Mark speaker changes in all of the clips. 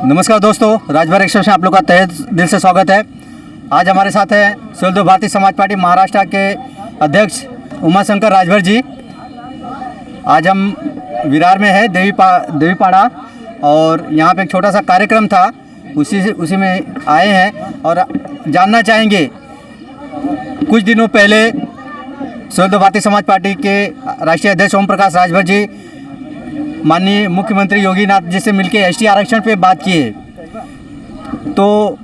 Speaker 1: नमस्कार दोस्तों, राजभर एक्सप्रेस में आप लोग का तहे दिल से स्वागत है। आज हमारे साथ है सुलदो भारतीय समाज पार्टी महाराष्ट्र के अध्यक्ष उमाशंकर राजभर जी। आज हम विरार में है देवीपाड़ा और यहाँ पे एक छोटा सा कार्यक्रम था, उसी में आए हैं और जानना चाहेंगे। कुछ दिनों पहले सुलदो भारतीय समाज पार्टी के राष्ट्रीय अध्यक्ष ओम प्रकाश राजभर जी माननीय मुख्यमंत्री योगी नाथ जी से मिलकर एसटी आरक्षण पे बात किए, तो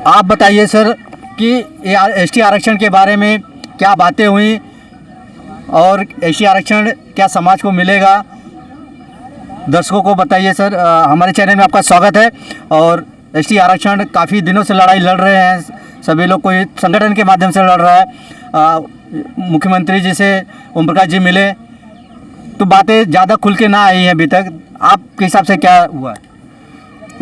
Speaker 1: आप बताइए सर कि एसटी आरक्षण के बारे में क्या बातें हुई और एसटी आरक्षण क्या समाज को मिलेगा, दर्शकों को बताइए सर। हमारे चैनल में आपका स्वागत है। और एसटी आरक्षण काफ़ी दिनों से लड़ाई लड़ रहे हैं, सभी लोग कोई संगठन के माध्यम से लड़ रहा है। मुख्यमंत्री जी से ओम प्रकाश जी मिले तो बातें ज़्यादा खुल के ना आई हैं अभी तक, आपके हिसाब से क्या हुआ है?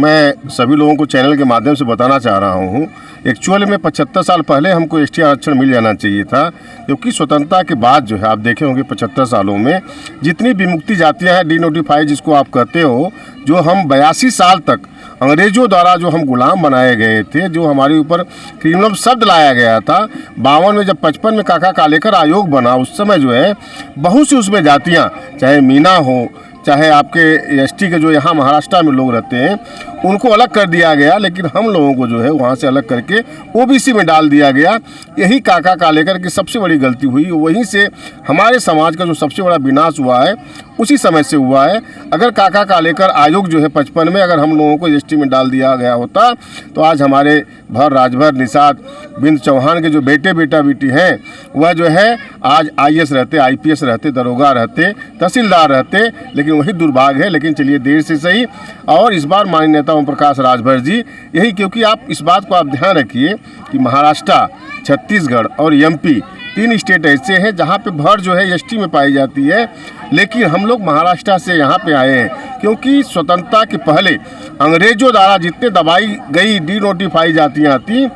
Speaker 2: मैं सभी लोगों को चैनल के माध्यम से बताना चाह रहा हूँ, एक्चुअल में 75 साल पहले हमको एसटी आरक्षण मिल जाना चाहिए था, क्योंकि स्वतंत्रता के बाद जो है आप देखे होंगे 75 सालों में जितनी विमुक्ति जातियाँ हैं, डीनोटिफाई जिसको आप कहते हो, जो हम 82 साल तक अंग्रेजों द्वारा जो हम गुलाम बनाए गए थे, जो हमारे ऊपर क्रिमिनल शब्द लाया गया था। 52 में जब 55 में काका कालेकर आयोग बना, उस समय जो है बहुत सी उसमें जातियाँ, चाहे मीना हो, चाहे आपके एसटी के जो यहाँ महाराष्ट्र में लोग रहते हैं, उनको अलग कर दिया गया, लेकिन हम लोगों को जो है वहाँ से अलग करके ओबीसी में डाल दिया गया। यही काका कालेकर की सबसे बड़ी गलती हुई, वहीं से हमारे समाज का जो सबसे बड़ा विनाश हुआ है उसी समय से हुआ है। अगर काका कालेकर आयोग जो है 55 में अगर हम लोगों को एसटी में डाल दिया गया होता तो आज हमारे भर राजभर निषाद बिंद चौहान के जो बेटा बेटी हैं वह जो है आज आईएएस रहते, आईपीएस रहते, दरोगा रहते, तहसीलदार रहते, लेकिन वही दुर्भाग्य है। लेकिन चलिए देर से सही। और इस बार माननीय नेता ओम प्रकाश राजभर जी यही, क्योंकि आप इस बात को आप ध्यान रखिए कि महाराष्ट्र, छत्तीसगढ़ और एमपी 3 स्टेट ऐसे हैं जहाँ पे भर जो है एसटी में पाई जाती है, लेकिन हम लोग महाराष्ट्र से यहाँ पे आए हैं क्योंकि स्वतंत्रता के पहले अंग्रेजों द्वारा जितने दबाई गई डीनोटिफाई जातियाँ थीं,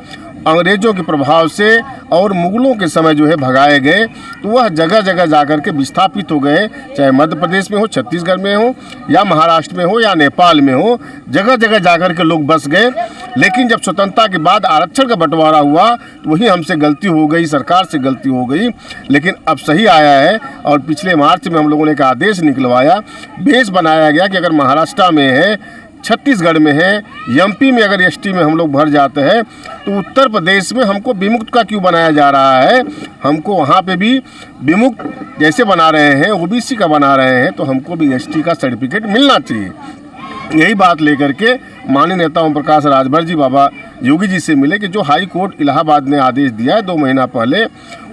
Speaker 2: अंग्रेजों के प्रभाव से और मुगलों के समय जो है भगाए गए, तो वह जगह जगह जाकर के विस्थापित हो गए, चाहे मध्य प्रदेश में हो, छत्तीसगढ़ में हो, या महाराष्ट्र में हो, या नेपाल में हो, जगह जगह जाकर के लोग बस गए। लेकिन जब स्वतंत्रता के बाद आरक्षण का बंटवारा हुआ तो वही हमसे गलती हो गई, सरकार से गलती हो गई, लेकिन अब सही आया है। और पिछले मार्च में हम लोगों ने एक आदेश निकलवाया, बेस बनाया गया कि अगर महाराष्ट्र में है, छत्तीसगढ़ में है, एमपी में अगर एसटी में हम लोग भर जाते हैं तो उत्तर प्रदेश में हमको विमुक्त का क्यों बनाया जा रहा है? हमको वहाँ पे भी विमुक्त जैसे बना रहे हैं, ओबीसी का बना रहे हैं, तो हमको भी एसटी का सर्टिफिकेट मिलना चाहिए। यही बात लेकर के माननीय नेता ओम प्रकाश राजभर जी बाबा योगी जी से मिले कि जो हाई कोर्ट इलाहाबाद ने आदेश दिया है 2 महीना पहले,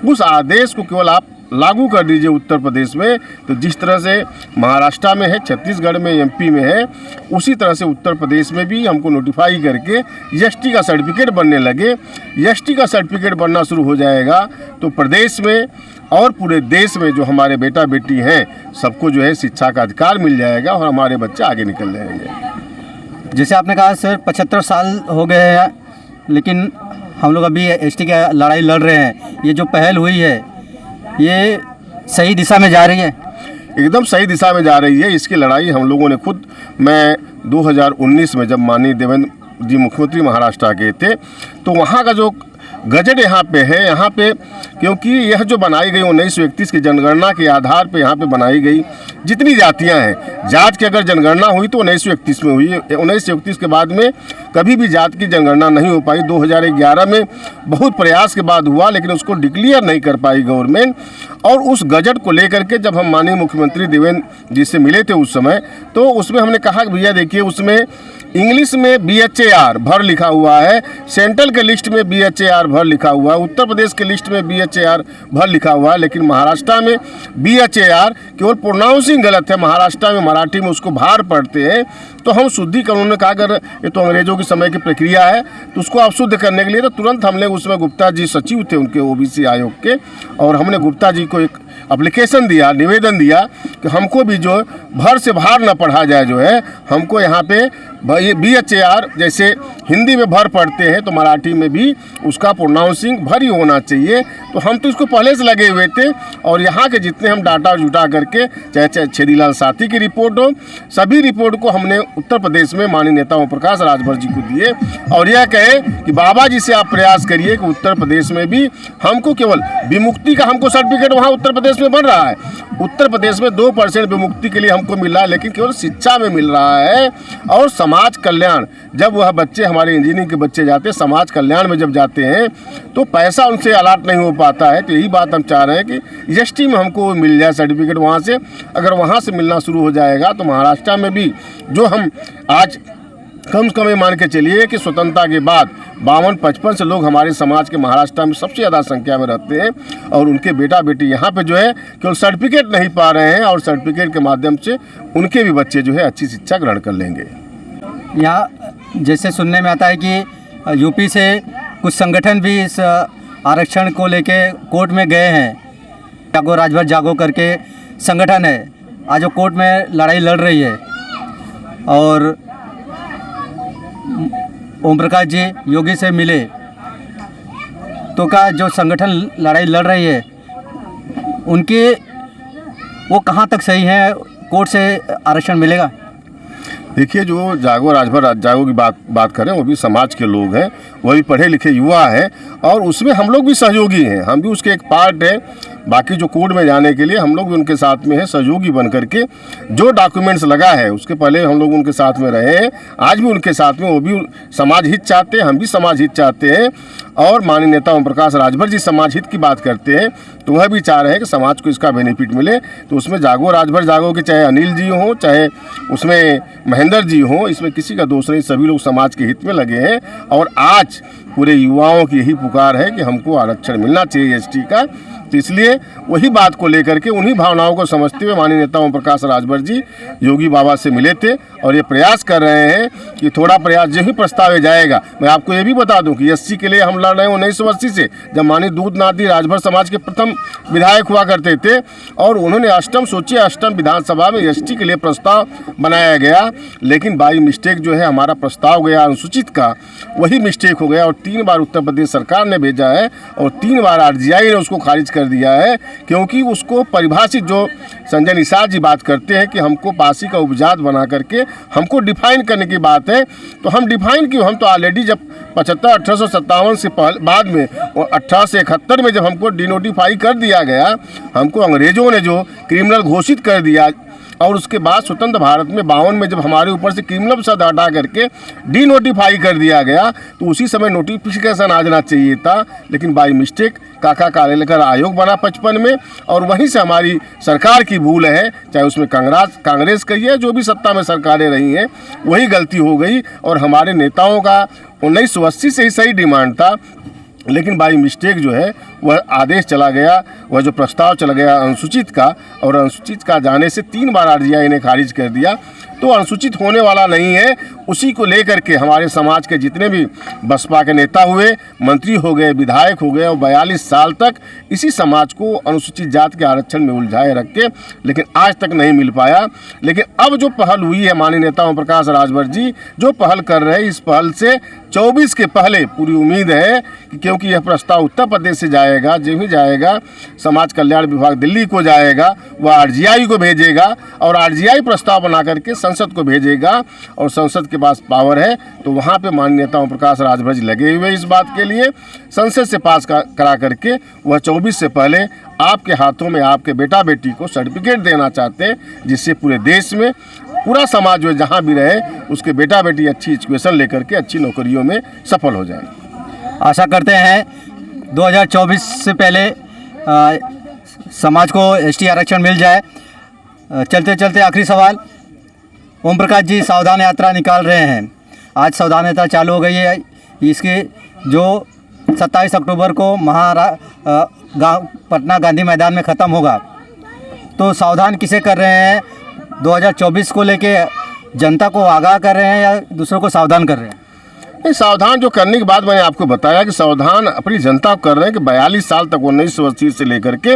Speaker 2: उस आदेश को केवल आप लागू कर दीजिए उत्तर प्रदेश में। तो जिस तरह से महाराष्ट्र में है, छत्तीसगढ़ में, एमपी में है, उसी तरह से उत्तर प्रदेश में भी हमको नोटिफाई करके एसटी का सर्टिफिकेट बनने लगे। एसटी का सर्टिफिकेट बनना शुरू हो जाएगा तो प्रदेश में और पूरे देश में जो हमारे बेटा बेटी हैं सबको जो है शिक्षा का अधिकार मिल जाएगा और हमारे बच्चे आगे निकल जाएंगे।
Speaker 1: जैसे आपने कहा सर 75 साल हो गए हैं, लेकिन हम लोग अभी एसटी की लड़ाई लड़ रहे हैं। ये जो पहल हुई है ये सही दिशा में जा रही है?
Speaker 2: एकदम सही दिशा में जा रही है। इसकी लड़ाई हम लोगों ने खुद, मैं 2019 में जब माननीय देवेंद्र जी मुख्यमंत्री महाराष्ट्र के थे तो वहाँ का जो गजट यहाँ पे है, यहाँ पे क्योंकि यह जो बनाई गई 1931 की जनगणना के आधार पे यहाँ पे बनाई गई जितनी जातियाँ हैं, जात की अगर जनगणना हुई तो 1931 में हुई। 1931 के बाद में कभी भी जात की जनगणना नहीं हो पाई। 2011 में बहुत प्रयास के बाद हुआ, लेकिन उसको डिक्लेयर नहीं कर पाई गवर्नमेंट। और उस गजट को लेकर के जब हम माननीय मुख्यमंत्री देवेंद्र जी से मिले थे उस समय, तो उसमें हमने कहा कि भैया देखिए, उसमें इंग्लिश में BHAR भर लिखा हुआ है, सेंट्रल के लिस्ट में BHAR भर लिखा हुआ है, उत्तर प्रदेश के लिस्ट में BHAR भर लिखा हुआ है, लेकिन महाराष्ट्र में BHAR केवल प्रोनाउंसिंग गलत है। महाराष्ट्र में मराठी में उसको भार पढ़ते हैं। तो हम शुद्धिकरण, उन्होंने कहा अगर ये तो अंग्रेजों के समय की प्रक्रिया है तो उसको आप शुद्ध करने के लिए तो तुरंत हमने उसमें गुप्ता जी सचिव थे उनके ओबीसी आयोग के, और हमने गुप्ता जी को एक एप्लीकेशन दिया, निवेदन दिया कि हमको भी जो भर से भार न पढ़ा जाए, जो है हमको यहाँ पे BHAR जैसे हिंदी में भर पढ़ते हैं तो मराठी में भी उसका प्रोनाउंसिंग भर ही होना चाहिए। तो हम तो इसको पहले से लगे हुए थे और यहाँ के जितने हम डाटा जुटा करके चाहे छेदीलाल साथी की रिपोर्ट हो, सभी रिपोर्ट को हमने उत्तर प्रदेश में माननीय नेता ओम प्रकाश राजभर जी को दिए और यह कहे कि बाबा जी से आप प्रयास करिए कि उत्तर प्रदेश में भी हमको केवल विमुक्ति का हमको सर्टिफिकेट वहाँ उत्तर प्रदेश में बन रहा है। उत्तर प्रदेश में 2% विमुक्ति के लिए हमको मिल रहा है, लेकिन केवल शिक्षा में मिल रहा है। और समाज कल्याण, जब वह बच्चे हमारे इंजीनियरिंग के बच्चे जाते हैं समाज कल्याण में जब जाते हैं तो पैसा उनसे अलाट नहीं हो पाता है। तो यही बात हम चाह रहे हैं कि ST में हमको मिल जाए सर्टिफिकेट वहाँ से। अगर वहाँ से मिलना शुरू हो जाएगा तो महाराष्ट्र में भी जो हम आज कम से कम ये मान के चलिए कि स्वतंत्रता के बाद 52-55 से लोग हमारे समाज के महाराष्ट्र में सबसे ज़्यादा संख्या में रहते हैं और उनके बेटा बेटी यहाँ पे जो है केवल सर्टिफिकेट नहीं पा रहे हैं और सर्टिफिकेट के माध्यम से उनके भी बच्चे जो है अच्छी शिक्षा ग्रहण कर लेंगे।
Speaker 1: यहाँ जैसे सुनने में आता है कि यूपी से कुछ संगठन भी इस आरक्षण को लेके कोर्ट में गए हैं। जागो राजभर जागो करके संगठन है, आज वो कोर्ट में लड़ाई लड़ रही है और ओम प्रकाश जी योगी से मिले तो का जो संगठन लड़ाई लड़ रही है उनके वो कहाँ तक सही है, कोर्ट से आरक्षण मिलेगा?
Speaker 2: देखिए, जो जागो राजभर जागो की बात करें वो भी समाज के लोग हैं, वो भी पढ़े लिखे युवा हैं और उसमें हम लोग भी सहयोगी हैं, हम भी उसके एक पार्ट है। बाकी जो कोर्ट में जाने के लिए हम लोग भी उनके साथ में है सहयोगी बन करके। जो डॉक्यूमेंट्स लगा है उसके पहले हम लोग उनके साथ में रहे हैं, आज भी उनके साथ में। वो भी समाज हित चाहते हैं, हम भी समाज हित चाहते हैं और माननीय नेता ओम प्रकाश राजभर जी समाज हित की बात करते हैं तो वह भी चाह रहे हैं कि समाज को इसका बेनिफिट मिले। तो उसमें जागो राजभर जागो के चाहे अनिल जी हों चाहे उसमें महेंद्र जी हों, इसमें किसी का दोष नहीं, सभी लोग समाज के हित में लगे हैं। और आज पूरे युवाओं की यही पुकार है कि हमको आरक्षण मिलना चाहिए ST का। तो इसलिए वही बात को लेकर के उन्हीं भावनाओं को समझते हुए माननीय नेता ओम प्रकाश राजभर जी योगी बाबा से मिले थे और ये प्रयास कर रहे हैं कि थोड़ा प्रयास जो ही प्रस्ताव जाएगा। मैं आपको ये भी बता दूं कि SC के लिए हम लड़ रहे हैं 1980 से, जब माननीय दूधनाथ जी राजभर समाज के प्रथम विधायक हुआ करते थे और उन्होंने अष्टम विधानसभा में ST के लिए प्रस्ताव बनाया गया, लेकिन बाई मिस्टेक जो है हमारा प्रस्ताव गया अनुसूचित का, वही मिस्टेक हो गया और 3 बार उत्तर प्रदेश सरकार ने भेजा है और 3 बार RGI ने उसको खारिज कर दिया है। क्योंकि उसको परिभाषित, जो संजय निषाद जी बात करते हैं कि हमको पासी का उपजात बना करके हमको डिफाइन करने की बात है, तो हम डिफाइन क्यों, हम तो ऑलरेडी जब 1857 से बाद में और 1871 में जब हमको डिनोटिफाई कर दिया गया, हमको अंग्रेजों ने जो क्रिमिनल घोषित कर दिया और उसके बाद स्वतंत्र भारत में 52 में जब हमारे ऊपर से क्रिमिनल शब्द हटा करके डिनोटिफाई कर दिया गया तो उसी समय नोटिफिकेशन आ जाना चाहिए था, लेकिन बाई मिस्टेक काका कालेलकर आयोग बना 55 में और वहीं से हमारी सरकार की भूल है, चाहे उसमें कांग्रेस कही है, जो भी सत्ता में सरकारें रही हैं वही गलती हो गई। और हमारे नेताओं का 1980 से ही सही डिमांड था, लेकिन बाई मिस्टेक जो है वह आदेश चला गया, वह जो प्रस्ताव चला गया अनुसूचित का, और अनुसूचित का जाने से 3 बार RGI ने खारिज कर दिया। तो अनुसूचित होने वाला नहीं है, उसी को लेकर के हमारे समाज के जितने भी बसपा के नेता हुए, मंत्री हो गए, विधायक हो गए और 42 साल तक इसी समाज को अनुसूचित जाति के आरक्षण में उलझाए रख के, लेकिन आज तक नहीं मिल पाया। लेकिन अब जो पहल हुई है, माननीय नेता ओम प्रकाश राजभर जी जो पहल कर रहे हैं, इस पहल से 24 के पहले पूरी उम्मीद है कि क्योंकि यह प्रस्ताव उत्तर प्रदेश से जाएगा, जो ही जाएगा समाज कल्याण विभाग दिल्ली को जाएगा, वह RGI को भेजेगा और RGI प्रस्ताव बना करके संसद को भेजेगा और संसद के पास पावर है, तो वहाँ पे माननीय नेता ओम प्रकाश राजभर जी लगे हुए इस बात के लिए संसद से पास करा करके वह 24 से पहले आपके हाथों में आपके बेटा बेटी को सर्टिफिकेट देना चाहते हैं, जिससे पूरे देश में पूरा समाज जो जहाँ भी रहे उसके बेटा बेटी अच्छी एजुकेशन लेकर के अच्छी नौकरियों में सफल हो जाए।
Speaker 1: आशा करते हैं 2024 से पहले समाज को ST आरक्षण मिल जाए। चलते चलते आखिरी सवाल, ओम प्रकाश जी सावधान यात्रा निकाल रहे हैं, आज सावधान यात्रा चालू हो गई है, इसके जो 27 अक्टूबर को पटना गांधी मैदान में ख़त्म होगा, तो सावधान किसे कर रहे हैं? 2024 को लेके जनता को आगाह कर रहे हैं या दूसरों को सावधान कर रहे हैं?
Speaker 2: नहीं, सावधान जो करने की बात मैंने आपको बताया कि सावधान अपनी जनता को कर रहे हैं कि 42 साल तक 1980 से लेकर के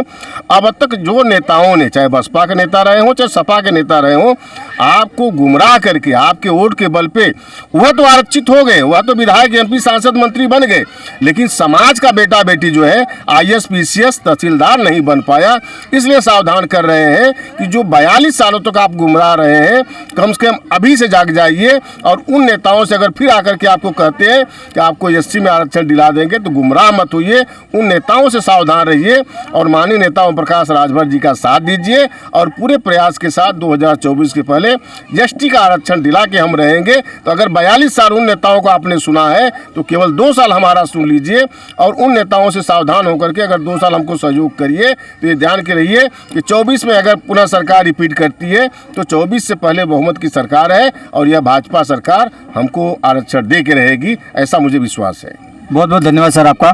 Speaker 2: अब तक जो नेताओं ने, चाहे बसपा के नेता रहे हों चाहे सपा के नेता रहे हों, आपको गुमराह करके आपके वोट के बल पे वह तो आरक्षित हो गए, वह तो विधायक, एमपी, सांसद, मंत्री बन गए, लेकिन समाज का बेटा बेटी जो है IAS, PCS, तहसीलदार नहीं बन पाया। इसलिए सावधान कर रहे हैं कि जो 42 सालों तक आप गुमराह रहे हैं, कम से कम अभी से जाग जाइए। और उन नेताओं से अगर फिर आकर के आपको कहते हैं कि आपको SC में आरक्षण दिला देंगे तो गुमराह मत होइए, उन नेताओं से सावधान रहिए और माननीय नेता ओम प्रकाश राजभर जी का साथ दीजिए और पूरे प्रयास के साथ 2024 के पहले ST का आरक्षण दिला के हम रहेंगे। तो अगर 42 साल उन नेताओं को आपने सुना है तो केवल 2 साल हमारा सुन लीजिए और उन नेताओं से सावधान होकर के अगर 2 साल हमको सहयोग करिए। तो ये ध्यान के रहिए कि 24 में अगर पुनः सरकार रिपीट करती है तो 24 से पहले बहुमत की सरकार है और यह भाजपा सरकार हमको आरक्षण दे के रहेगी, ऐसा मुझे विश्वास है।
Speaker 1: बहुत बहुत धन्यवाद सर आपका।